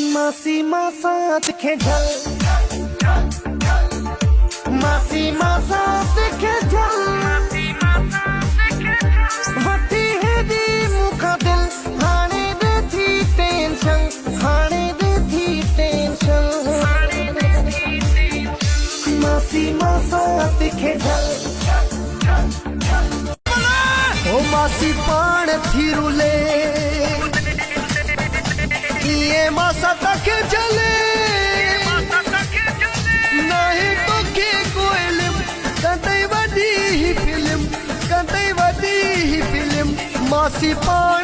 मासी मासात खेझल मासी मासात खेझल वठी है दी मुखा दिल हाणे दे थी टेंशन हाणे दे थी टेंशन मासी मासात खेझल ओ मासी पाण थी रुले ये मासा तक चले नहीं तो के कोई कतई वडी ही फिल्म मासी पाण